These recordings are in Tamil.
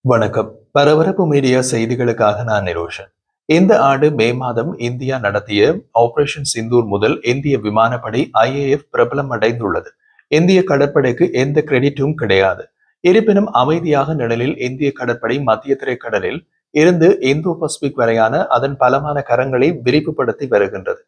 வணக்கம். பரபரப்பு மீடியா செய்திகளுக்காக நான் நிரோஷன். இந்த ஆண்டு மே மாதம் இந்தியா நடத்திய ஆபரேஷன் சிந்தூர் முதல் இந்திய விமானப்படை IAF பிரபலம் அடைந்துள்ளது. இந்திய கடற்படைக்கு எந்த கிரெடிட்டும் கிடையாது. இருப்பினும் அமைதியாக நிழலில் இந்திய கடற்படை மத்திய திரைக்கடலில் இருந்து இந்தோ பசிபிக் வரையான அதன் பலமான கரங்களை விரிவுபடுத்தி வருகின்றது.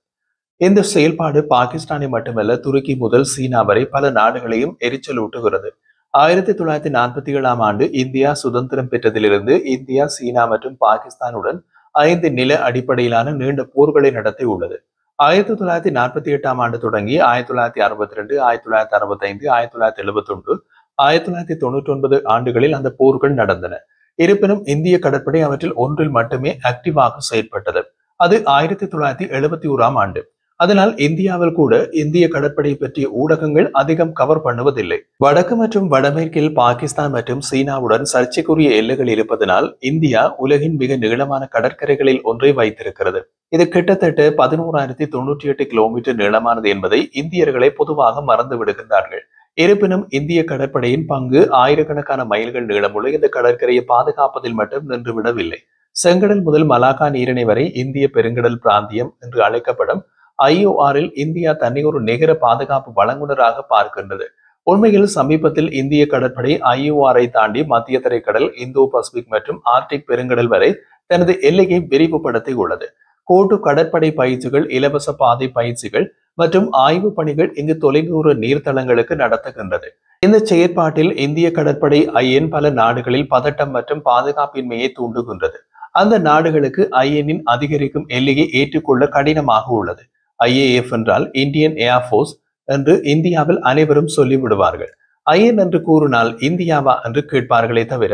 இந்த செயல்பாடு பாகிஸ்தானை மட்டுமல்ல, துருக்கி முதல் சீனா வரை பல நாடுகளையும் எரிச்சலூட்டுகிறது. 1947ஆம் ஆண்டு இந்தியா சுதந்திரம் பெற்றதிலிருந்து இந்தியா சீனா மற்றும் பாகிஸ்தானுடன் 5 நில அடிப்படையிலான நீண்ட போர்களை நடத்தியுள்ளது. 1948ஆம் ஆண்டு தொடங்கி 1962, 1965, 1971, 1999 ஆண்டுகளில் அந்த போர்கள் நடந்தன. இருப்பினும் இந்திய கடற்படை அவற்றில் ஒன்றில் மட்டுமே ஆக்டிவாக செயற்பட்டது. அது 1971ஆம் ஆண்டு. அதனால் இந்தியாவில் கூட இந்திய கடற்படை பற்றிய ஊடகங்கள் அதிகம் கவர் பண்ணுவதில்லை. வடக்கு மற்றும் வடமேற்கில் பாகிஸ்தான் மற்றும் சீனாவுடன் சர்ச்சைக்குரிய எல்லைகள் இருப்பதனால் இந்தியா உலகின் மிக நீளமான கடற்கரைகளில் ஒன்றை வைத்திருக்கிறது. இது கிட்டத்தட்ட 11,098 கிலோமீட்டர் நீளமானது என்பதை இந்தியர்களை பொதுவாக மறந்து விடுகின்றார்கள். இருப்பினும் இந்திய கடற்படையின் பங்கு ஆயிரக்கணக்கான மைல்கள் நீளமுள்ள இந்த கடற்கரையை பாதுகாப்பதில் மட்டும் நின்றுவிடவில்லை. செங்கடல் முதல் மலாக்கா நீரிணை வரை இந்திய பெருங்கடல் பிராந்தியம் என்று அழைக்கப்படும் IORல் இந்தியா தன்னை ஒரு நிகர பாதுகாப்பு வழங்குனராக பார்க்கின்றது. உண்மையில் சமீபத்தில் இந்திய கடற்படை IORஐ தாண்டி மத்திய தரைக்கடல், இந்தோ பசிபிக் மற்றும் ஆர்டிக் பெருங்கடல் வரை தனது எல்லையை விரிவுபடுத்தி உள்ளது. கூட்டு கடற்படை பயிற்சிகள், இலவச பாதை பயிற்சிகள் மற்றும் ஆய்வு பணிகள் இங்கு தொலைதூர நீர்த்தளங்களுக்கு நடத்துகின்றது. இந்த செயற்பாட்டில் இந்திய கடற்படை IN பல நாடுகளில் பதட்டம் மற்றும் பாதுகாப்பின்மையை தூண்டுகின்றது. அந்த நாடுகளுக்கு INன் அதிகரிக்கும் எல்லையை ஏற்றுக்கொள்ள கடினமாக உள்ளது. IAF என்றால் இந்தியன் ஏர்போர்ஸ் என்று இந்தியாவில் அனைவரும் சொல்லிவிடுவார்கள். IN என்று கூறினால் இந்தியாவா என்று கேட்பார்களே தவிர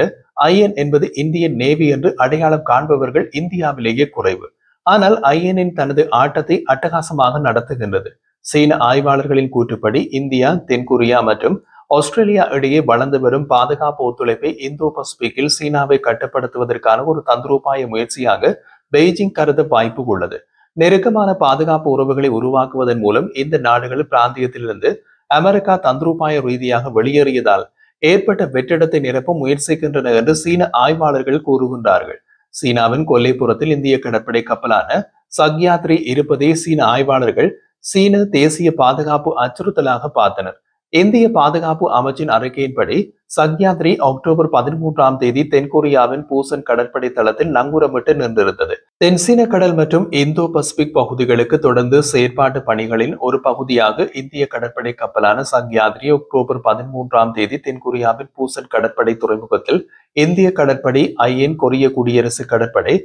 IN என்பது இந்தியன் நேவி என்று அடையாளம் காண்பவர்கள் இந்தியாவிலேயே குறைவு. ஆனால் INன் தனது ஆட்டத்தை அட்டகாசமாக நடத்துகின்றது. சீன ஆய்வாளர்களின் கூற்றுப்படி இந்தியா, தென்கொரியா மற்றும் ஆஸ்திரேலியா இடையே வளர்ந்து வரும் பாதுகாப்பு ஒத்துழைப்பை இந்தோ பசிபிக்கில் சீனாவை கட்டுப்படுத்துவதற்கான ஒரு தந்திரோபாய முயற்சியாக பெய்ஜிங் கருத வாய்ப்பு உள்ளது. நெருக்கமான பாதுகாப்பு உறவுகளை உருவாக்குவதன் மூலம் இந்த நாடுகள் பிராந்தியத்திலிருந்து அமெரிக்கா தந்திரோபாய ரீதியாக வெளியேறியதால் ஏற்பட்ட வெற்றிடத்தை நிரப்ப முயற்சிக்கின்றன என்று சீன ஆய்வாளர்கள் கூறுகின்றார்கள். சீனாவின் கொல்லைப்புறத்தில் இந்திய கடற்படை கப்பலான சக்யாத்ரி இருப்பதை சீன ஆய்வாளர்கள் சீன தேசிய பாதுகாப்பு அச்சுறுத்தலாக பார்த்தனர். இந்திய பாதுகாப்பு அமைச்சின் அறிக்கையின்படி சக்யாத்ரி அக்டோபர் 13ஆம் தேதி தென்கொரியாவின் பூசன் கடற்படை தளத்தில் நங்கூரமிட்டு நின்றிருந்தது. தென்சீன கடல் மற்றும் இந்தோ பசிபிக் பகுதிகளுக்கு தொடர்ந்து செயற்பாட்டு பணிகளின் ஒரு பகுதியாக இந்திய கடற்படை கப்பலான சக்யாத்ரி அக்டோபர் 13ஆம் தேதி தென்கொரியாவின் பூசன் கடற்படை துறைமுகத்தில் இந்திய கடற்படை, IN கொரிய குடியரசு கடற்படை,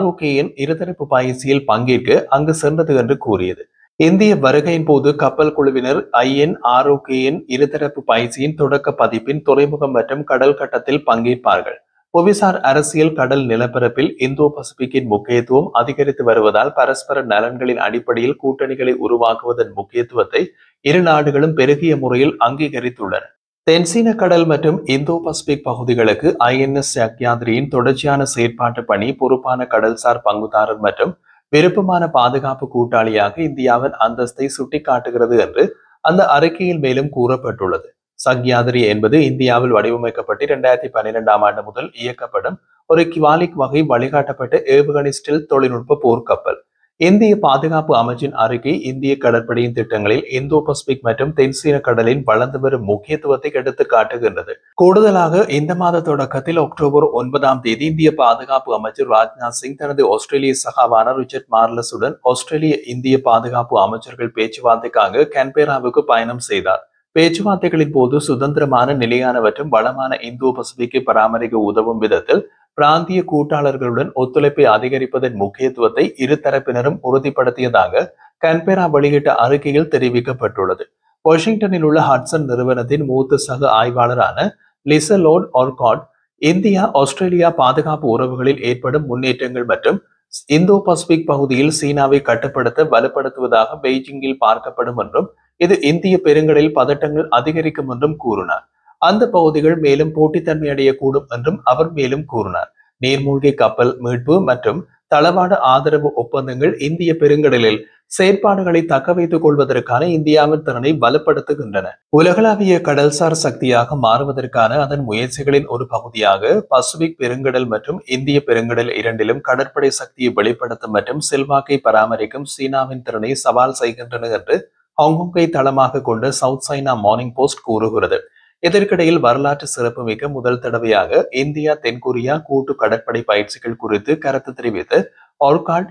ROKN இருதரப்பு பயிற்சியில் பங்கேற்க அங்கு சென்றது என்று கூறியது. இந்திய வருகையின் போது கப்பல் குழுவினர் IN, ROKN இருதரப்பு பயிற்சியின் தொடக்க பதிப்பின் துறைமுகம் மற்றும் கடல் கட்டத்தில் பங்கேற்பார்கள். புவிசார் அரசியல் கடல் நிலப்பரப்பில் இந்தோ பசிபிக்கின் முக்கியத்துவம் அதிகரித்து வருவதால் பரஸ்பர நலன்களின் அடிப்படையில் கூட்டணிகளை உருவாக்குவதன் முக்கியத்துவத்தை இரு நாடுகளும் பெருகிய முறையில் அங்கீகரித்துள்ளன. தென்சீன கடல் மற்றும் இந்தோ பசிபிக் பகுதிகளுக்கு INS சக்யாத்ரியின் தொடர்ச்சியான செயற்பாட்டு பணி பொறுப்பான கடல்சார் பங்குதாரர் மற்றும் விருப்பமான பாதுகாப்பு கூட்டாளியாக இந்தியாவின் அந்தஸ்தை சுட்டிக்காட்டுகிறது என்று அந்த அறிக்கையில் மேலும் கூறப்பட்டுள்ளது. சக்யாத்ரி என்பது இந்தியாவில் வடிவமைக்கப்பட்டு 2012ஆம் ஆண்டு முதல் இயக்கப்படும் ஒரு கிவாலிக் வகை வழிகாட்டப்பட்ட ஏவுகணை ஸ்டெல்த் தொழில்நுட்ப போர்க்கப்பல். இந்திய பாதுகாப்பு அமைச்சின் அறிக்கை இந்திய கடற்படையின் திட்டங்களில் இந்தோ பசிபிக் மற்றும் தென்சீன கடலின் வளர்ந்து வரும் முக்கியத்துவத்தை எடுத்து காட்டுகின்றது. கூடுதலாக இந்த மாத தொடக்கத்தில் அக்டோபர் 9ஆம் தேதி இந்திய பாதுகாப்பு அமைச்சர் ராஜ்நாத் சிங் தனது ஆஸ்திரேலிய சகாவான ரிச்சர்ட் மார்லஸுடன் ஆஸ்திரேலிய இந்திய பாதுகாப்பு அமைச்சர்கள் பேச்சுவார்த்தைக்காக கான்பெராவுக்கு பயணம் செய்தார். பேச்சுவார்த்தைகளின் போது சுதந்திரமான, நிலையான மற்றும் வளமான இந்தோ பசிபிக்கை பராமரிக்க உதவும் விதத்தில் பிராந்திய கூட்டாளர்களுடன் ஒத்துழைப்பை அதிகரிப்பதன் முக்கியத்துவத்தை இரு தரப்பினரும் உறுதிப்படுத்தியதாக கான்பெரா வெளியிட்ட அறிக்கையில் தெரிவிக்கப்பட்டுள்ளது. வாஷிங்டனில் உள்ள ஹட்சன் நிறுவனத்தின் மூத்த சக ஆய்வாளரான லிசலோட் ஆர்காட், இந்தியா ஆஸ்திரேலியா பாதுகாப்பு உறவுகளில் ஏற்படும் முன்னேற்றங்கள் மற்றும் இந்தோ பசிபிக் பகுதியில் சீனாவை கட்டுப்படுத்த வலுப்படுத்துவதாக பெய்ஜிங்கில் பார்க்கப்படும் என்றும் இது இந்திய பெருங்கடலில் பதட்டங்கள் அதிகரிக்கும் என்றும் கூறினார். அந்த பகுதிகள் மேலும் போட்டித்தன்மை அடையக்கூடும் என்றும் அவர் மேலும் கூறினார். நீர்மூழ்கி கப்பல் மீட்பு மற்றும் தளவாட ஆதரவு ஒப்பந்தங்கள் இந்திய பெருங்கடலில் செயற்பாடுகளை தக்க வைத்துக் கொள்வதற்கான இந்தியாவின் திறனை பலப்படுத்துகின்றன. உலகளாவிய கடல்சார் சக்தியாக மாறுவதற்கான அதன் முயற்சிகளின் ஒரு பகுதியாக பசிபிக் பெருங்கடல் மற்றும் இந்திய பெருங்கடல் இரண்டிலும் கடற்படை சக்தியை வெளிப்படுத்தும் மற்றும் செல்வாக்கை பராமரிக்கும் சீனாவின் திறனை சவால் செய்கின்றன என்று ஹாங்காங்கை தளமாக கொண்ட சவுத் சைனா மார்னிங் போஸ்ட் கூறுகிறது. இதற்கிடையில் வரலாற்று சிறப்புமிக்க முதல் தடவையாக இந்தியா தென்கொரியா கூட்டு கடற்படை பயிற்சிகள் குறித்து கருத்து தெரிவித்து ஆர்காட்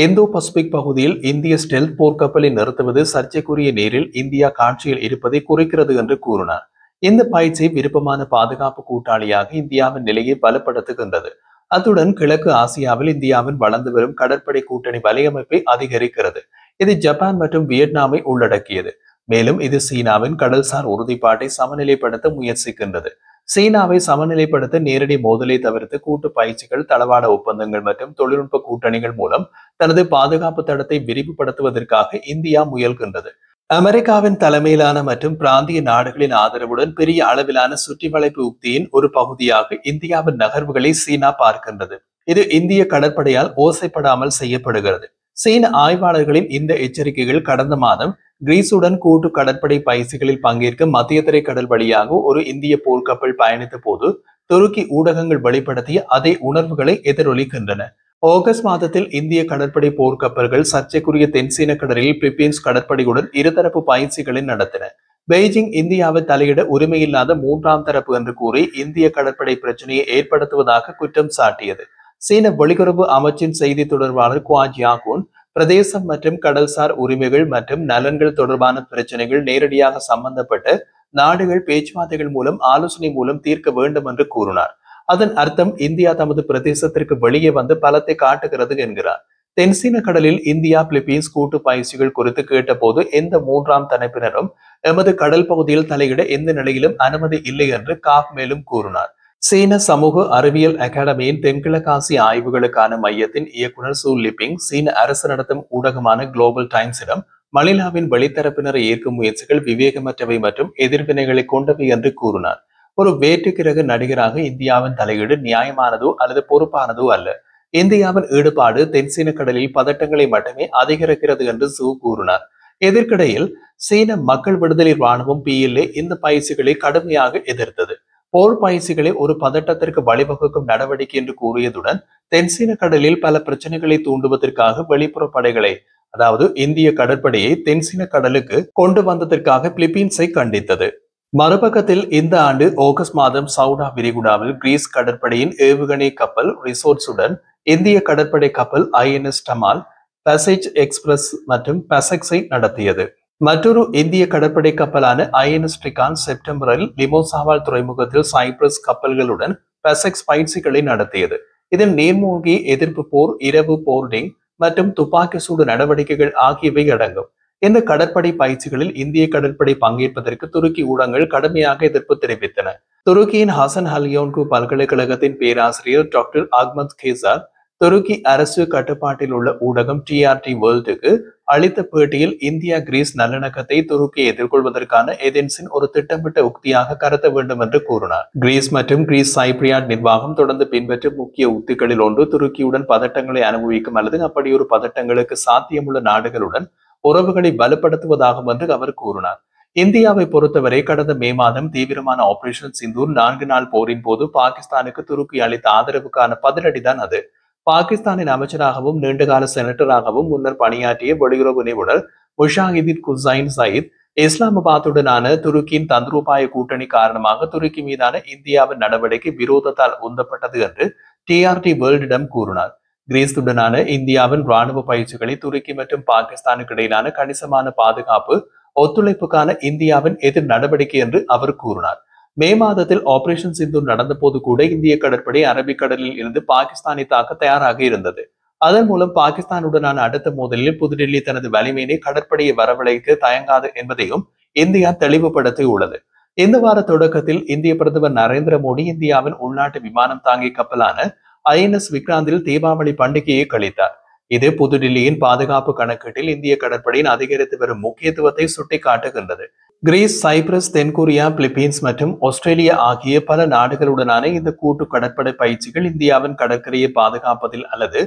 இந்தோ பசிபிக் பகுதியில் இந்திய ஸ்டெல்த் போர்க்கப்பலை நிறுத்துவது சர்ச்சைக்குரிய நேரில் இந்தியா காட்சியில் இருப்பதை குறிக்கிறது என்று கூறினார். இந்த பயிற்சி விருப்பமான பாதுகாப்பு கூட்டாளியாக இந்தியாவின் நிலையை பலப்படுத்துகின்றது. அத்துடன் கிழக்கு ஆசியாவில் இந்தியாவின் வளர்ந்து வரும் கடற்படை கூட்டணி வலையமைப்பை அதிகரிக்கிறது. இது ஜப்பான் மற்றும் வியட்நாமை உள்ளடக்கியது. மேலும் இது சீனாவின் கடல்சார் உறுதிப்பாட்டை சமநிலைப்படுத்த முயற்சிக்கின்றது. சீனாவை சமநிலைப்படுத்த நேரடி மோதலை தவிர்த்து கூட்டு பயிற்சிகள், தளவாட ஒப்பந்தங்கள் மற்றும் தொழில்நுட்ப கூட்டணிகள் மூலம் தனது பாதுகாப்பு தடத்தை விரிவுபடுத்துவதற்காக இந்தியா முயல்கின்றது. அமெரிக்காவின் தலைமையிலான மற்றும் பிராந்திய நாடுகளின் ஆதரவுடன் பெரிய அளவிலான சுற்றி வளைப்பு உக்தியின் ஒரு பகுதியாக இந்தியாவின் நகர்வுகளை சீனா பார்க்கின்றது. இது இந்திய கடற்படையால் ஓசைப்படாமல் செய்யப்படுகிறது. சீன ஆய்வாளர்களின் இந்த எச்சரிக்கைகள் கடந்த மாதம் கிரீஸுடன் கூட்டு கடற்படை பயிற்சிகளில் பங்கேற்க மத்திய தரை கடல் வழியாக ஒரு இந்திய போர்க்கப்பல் பயணித்த போது துருக்கி ஊடகங்கள் வெளிப்படுத்திய அதே உணர்வுகளை எதிரொலிக்கின்றன. ஆகஸ்ட் மாதத்தில் இந்திய கடற்படை போர்க்கப்பல்கள் சர்ச்சைக்குரிய தென்சீன கடலில் பிலிப்பீன்ஸ் கடற்படையுடன் இருதரப்பு பயிற்சிகளை நடத்தின. பெய்ஜிங் இந்தியாவை தலையிட உரிமையில்லாத மூன்றாம் தரப்பு என்று கூறி இந்திய கடற்படை பிரச்சனையை ஏற்படுத்துவதாக குற்றம் சாட்டியது. சீன வெளியுறவு அமைச்சின் செய்தி தொடர்பாளர் குவா ஜியாகுன் பிரதேசம் மற்றும் கடல்சார் உரிமைகள் மற்றும் நலன்கள் தொடர்பான பிரச்சனைகள் நேரடியாக சம்பந்தப்பட்ட நாடுகள் பேச்சுவார்த்தைகள் மூலம் ஆலோசனை மூலம் தீர்க்க வேண்டும் என்று கூறினார். அதன் அர்த்தம் இந்தியா தமது பிரதேசத்திற்கு வெளியே வந்து பலத்தை காட்டுகிறது என்கிறார். தென்சீன கடலில் இந்தியா பிலிப்பீன்ஸ் கூட்டு பயிற்சிகள் குறித்து கேட்டபோது எந்த மூன்றாம் தரப்பினரும் எமது கடல் பகுதியில் தலையிட எந்த நிலையிலும் அனுமதி இல்லை என்று காப் மேலும் கூறினார். சீன சமூக அறிவியல் அகாடமியின் தென்கிழக்காசிய ஆய்வுகளுக்கான மையத்தின் இயக்குனர் சூ லிப்பிங் சீன அரசு நடத்தும் ஊடகமான குளோபல் டைம்ஸிடம் மணிலாவின் வெளித்தரப்பினரை ஏற்கும் முயற்சிகள் விவேகமற்றவை மற்றும் எதிர்வினைகளை கொண்டவை என்று கூறினார். ஒரு வேற்றுக்கிரக நடிகராக இந்தியாவின் தலையீடு நியாயமானதோ அல்லது பொறுப்பானதோ அல்ல. இந்தியாவின் ஈடுபாடு தென்சீன கடலில் பதட்டங்களை மட்டுமே அதிகரிக்கிறது என்று சூ கூறினார். இதற்கிடையில் சீன மக்கள் விடுதலை ராணுவம் PLA இந்த பயிற்சிகளை கடுமையாக எதிர்த்தது. போர் பயிற்சிகளை ஒரு பதட்டத்திற்கு வழிவகுக்கும் நடவடிக்கை என்று கூறியதுடன் தென்சீன கடலில் பல பிரச்சனைகளை தூண்டுவதற்காக வெளிப்புற படைகளை, அதாவது இந்திய கடற்படையை தென்சீன கடலுக்கு கொண்டு வந்ததற்காக பிலிப்பீன்ஸை கண்டித்தது. மறுபக்கத்தில் இந்த ஆண்டு ஆகஸ்ட் மாதம் சவுடா விரிகுடாவில் கிரீஸ் கடற்படையின் ஏவுகணை கப்பல் ரிசோர்ட்ஸுடன் இந்திய கடற்படை கப்பல் INS டமால், பசேஜ் எக்ஸ்பிரஸ் மற்றும் பசெக்ஸை நடத்தியது. மற்றொரு இந்திய கடற்படை கப்பலான INS ட்ரிகான் செப்டம்பரில் லிமோசாவால் துறைமுகத்தில் சைப்ரஸ் கப்பல்களுடன் பசெக்ஸ் பயிற்சிகளை நடத்தியது. இதில் நீர்மூழ்கி எதிர்ப்பு போர், இரவு போர்டிங் மற்றும் துப்பாக்கி சூடு நடவடிக்கைகள் ஆகியவை அடங்கும். இந்த கடற்படை பயிற்சிகளில் இந்திய கடற்படை பங்கேற்பதற்கு துருக்கி ஊடகங்கள் கடுமையாக எதிர்ப்பு தெரிவித்தன. துருக்கியின் ஹசன் ஹல்யோன்கு பல்கலைக்கழகத்தின் பேராசிரியர் டாக்டர் அஹ்மத் கேசார் துருக்கி அரசு கட்டுப்பாட்டில் உள்ள ஊடகம் TRT வேர்ல்டுக்கு அளித்த பேட்டியில் இந்தியா கிரீஸ் நல்லிணக்கத்தை துருக்கியை எதிர்கொள்வதற்கான ஏதென்ஸின் ஒரு திட்டமிட்ட உக்தியாக கருத வேண்டும் என்று கூறினார். கிரீஸ் மற்றும் கிரீஸ் சைப்ரியாட் நிர்வாகம் தொடர்ந்து பின்பற்றும் முக்கிய உத்திகளில் ஒன்று துருக்கியுடன் பதட்டங்களை அனுபவிக்கும் அல்லது அப்படி ஒரு பதட்டங்களுக்கு சாத்தியமுள்ள நாடுகளுடன் உறவுகளை பலப்படுத்துவதாகும் என்று அவர் கூறினார். இந்தியாவை பொறுத்தவரை கடந்த மே மாதம் தீவிரமான ஆபரேஷன் சிந்தூர் 4 நாள் போரின் போது பாகிஸ்தானுக்கு துருக்கி அளித்த ஆதரவுக்கான பதிலடிதான் அது. பாகிஸ்தானின் அமைச்சராகவும் நீண்டகால செனட்டராகவும் முன்னர் பணியாற்றிய வெளியுறவு நிபுணர் முஷாஹிதீன் குசைன் சயித் இஸ்லாமாபாத்துடனான துருக்கியின் தந்திரோபாய கூட்டணி காரணமாக துருக்கி மீதான இந்தியாவின் நடவடிக்கை விரோதத்தால் உந்தப்பட்டது என்று TRT வேர்ல்டிடம் கூறினார். கிரீஸுடனான இந்தியாவின் ராணுவ பயிற்சிகளை துருக்கி மற்றும் பாகிஸ்தானுக்கு இடையிலான கணிசமான பாதுகாப்பு ஒத்துழைப்புக்கான இந்தியாவின் எதிர் நடவடிக்கை என்று அவர் கூறினார். மே மாதத்தில் ஆபரேஷன் சிந்தூர் நடந்த போது கூட இந்திய கடற்படை அரபிக்கடலில் இருந்து பாகிஸ்தானை தாக்க தயாராக இருந்தது. அதன் மூலம் பாகிஸ்தானுடனான அடுத்த மோதலில் புதுடில்லி தனது வலிமையினை கடற்படையை வரவழைக்க தயங்காது என்பதையும் இந்தியா தெளிவுபடுத்தியுள்ளது. இந்த வார தொடக்கத்தில் இந்திய பிரதமர் நரேந்திர மோடி இந்தியாவின் உள்நாட்டு விமானம் தாங்கி கப்பலான INS விக்ராந்தில் தீபாவளி பண்டிகையை கழித்தார். இது புதுடில்லியின் பாதுகாப்பு கணக்கீட்டில் இந்திய கடற்படையின் அதிகரித்து வரும் முக்கியத்துவத்தை சுட்டிக்காட்டுகின்றது. கிரீஸ், சைப்ரஸ், தென்கொரியா, பிலிப்பீன்ஸ் மற்றும் ஆஸ்திரேலியா ஆகிய பல நாடுகளுடனான இந்த கூட்டு கடற்படை பயிற்சிகள் இந்தியாவின் கடற்கரையை பாதுகாப்பதில் அல்லது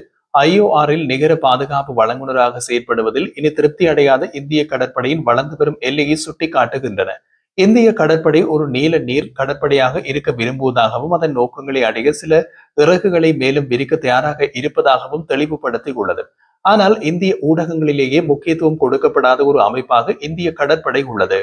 IORில் நிகர பாதுகாப்பு வழங்குனராக செயற்படுவதில் இனி திருப்தி அடையாத இந்திய கடற்படையின் வளர்ந்து வரும் எல்லையை சுட்டிக்காட்டுகின்றன. இந்திய கடற்படை ஒரு நீல நீர் கடற்படையாக இருக்க விரும்புவதாகவும் அதன் நோக்கங்களை அடைய சில இறகுகளை மேலும் விரிக்க தயாராக இருப்பதாகவும் தெளிவுபடுத்தியுள்ளது. ஆனால் இந்திய ஊடகங்களிலேயே முக்கியத்துவம் கொடுக்கப்படாத ஒரு அமைப்பாக இந்திய கடற்படை உள்ளது.